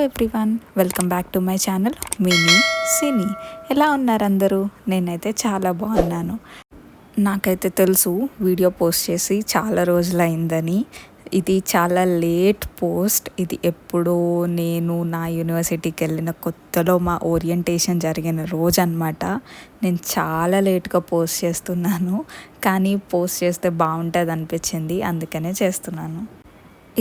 Everyone, welcome back to my channel Mini Cini. ఎలా ఉన్నారు అందరూ? నేనైతే చాలా బాగున్నాను. నాకైతే తెలుసు వీడియో పోస్ట్ చేసి చాలా రోజులైందని. ఇది చాలా లేట్ పోస్ట్. ఇది ఎప్పుడో నేను నా యూనివర్సిటీకి వెళ్ళిన కొత్తలో మా ఓరియంటేషన్ జరిగిన రోజు అనమాట. నేను చాలా లేట్గా పోస్ట్ చేస్తున్నాను, కానీ పోస్ట్ చేస్తే బాగుంటుంది అనిపించింది, అందుకనే చేస్తున్నాను.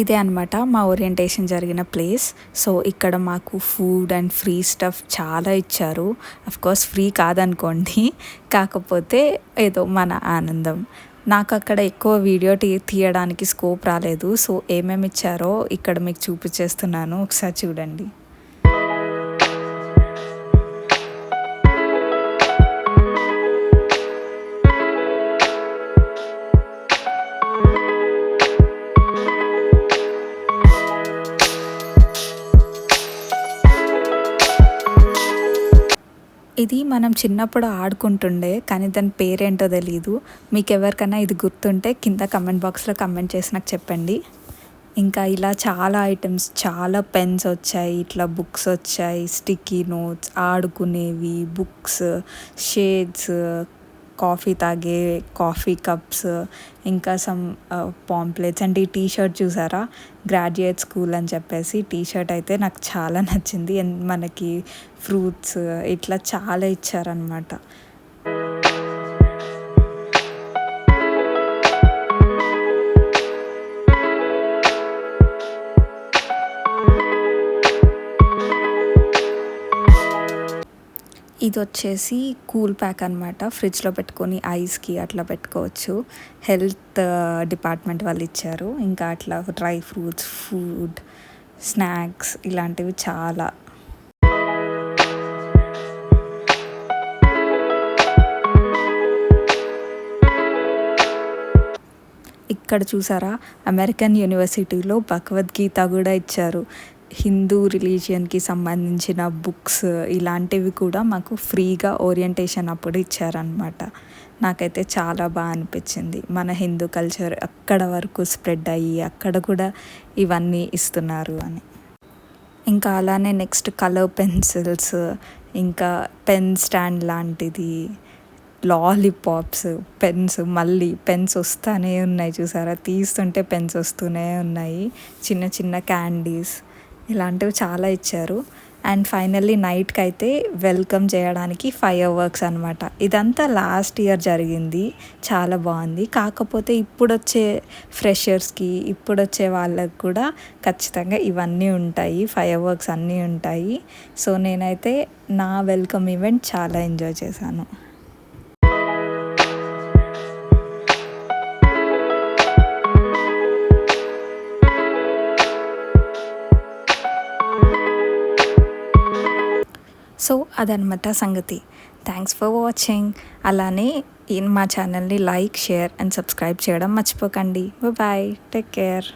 ఇదే అనమాట మా ఓరియంటేషన్ జరిగిన ప్లేస్. సో ఇక్కడ మాకు ఫుడ్ అండ్ ఫ్రీ స్టఫ్ చాలా ఇచ్చారు. అఫ్కోర్స్ ఫ్రీ కాదనుకోండి, కాకపోతే ఏదో మన ఆనందం. నాకు అక్కడ ఎక్కువ వీడియో తీయడానికి స్కోప్ రాలేదు. సో ఏమేమి ఇచ్చారో ఇక్కడ మీకు చూపించేస్తున్నాను, ఒకసారి చూడండి. ఇది మనం చిన్నప్పుడు ఆడుకుంటుండే, కానీ దాని పేరేంటో తెలీదు. మీకు ఎవరికైనా ఇది గుర్తుంటే కింద కమెంట్ బాక్స్లో కమెంట్ చేసి నాకు చెప్పండి. ఇంకా ఇలా చాలా ఐటమ్స్, చాలా పెన్స్ వచ్చాయి, ఇట్లా బుక్స్ వచ్చాయి, స్టిక్కీ నోట్స్, ఆడుకునేవి, బుక్స్, షేడ్స్, కాఫీ తాగే కాఫీ కప్స్, ఇంకా సమ్ పాంప్లెట్స్. అండ్ ఈ టీషర్ట్ చూసారా, గ్రాడ్యుయేట్ స్కూల్ అని చెప్పేసి టీషర్ట్ అయితే నాకు చాలా నచ్చింది. మనకి ఫ్రూట్స్ ఇట్లా చాలా ఇచ్చారనమాట. ఇది వచ్చేసి కూల్ ప్యాక్ అనమాట. ఫ్రిడ్జ్లో పెట్టుకొని ఐస్కి అట్లా పెట్టుకోవచ్చు. హెల్త్ డిపార్ట్మెంట్ వాళ్ళు ఇచ్చారు. ఇంకా అట్లా డ్రై ఫ్రూట్స్, ఫుడ్, స్నాక్స్ ఇలాంటివి చాలా. ఇక్కడ చూసారా, అమెరికన్ యూనివర్సిటీలో భగవద్గీత కూడా ఇచ్చారు. హిందూ రిలీజియన్కి సంబంధించిన బుక్స్ ఇలాంటివి కూడా మాకు ఫ్రీగా ఓరియంటేషన్ అప్పుడు ఇచ్చారనమాట. నాకైతే చాలా బాగా అనిపించింది. మన హిందూ కల్చర్ అక్కడ వరకు స్ప్రెడ్ అయ్యి అక్కడ కూడా ఇవన్నీ ఇస్తున్నారు అని. ఇంకా అలానే నెక్స్ట్ కలర్ పెన్సిల్స్, ఇంకా పెన్ స్టాండ్ లాంటిది, లాలీపాప్స్, పెన్స్, మళ్ళీ పెన్స్ వస్తూనే ఉన్నాయి చూసారా, తీస్తుంటే పెన్స్ వస్తూనే ఉన్నాయి. చిన్న చిన్న క్యాండీస్ ఇలాంటివి చాలా ఇచ్చారు. అండ్ ఫైనల్లీ నైట్కి అయితే వెల్కమ్ చేయడానికి ఫైర్ వర్క్స్ అనమాట. ఇదంతా లాస్ట్ ఇయర్ జరిగింది, చాలా బాగుంది. కాకపోతే ఇప్పుడు వచ్చే ఫ్రెషర్స్కి, ఇప్పుడు వచ్చే వాళ్ళకి కూడా ఖచ్చితంగా ఇవన్నీ ఉంటాయి, ఫైర్ వర్క్స్ అన్నీ ఉంటాయి. సో నేనైతే నా వెల్కమ్ ఈవెంట్ చాలా ఎంజాయ్ చేశాను. సో అదనమాట సంగతి. Thanks for watching. అలానే మా ఛానల్ని లైక్, షేర్ అండ్ సబ్స్క్రైబ్ చేయడం మర్చిపోకండి. Bye, take care.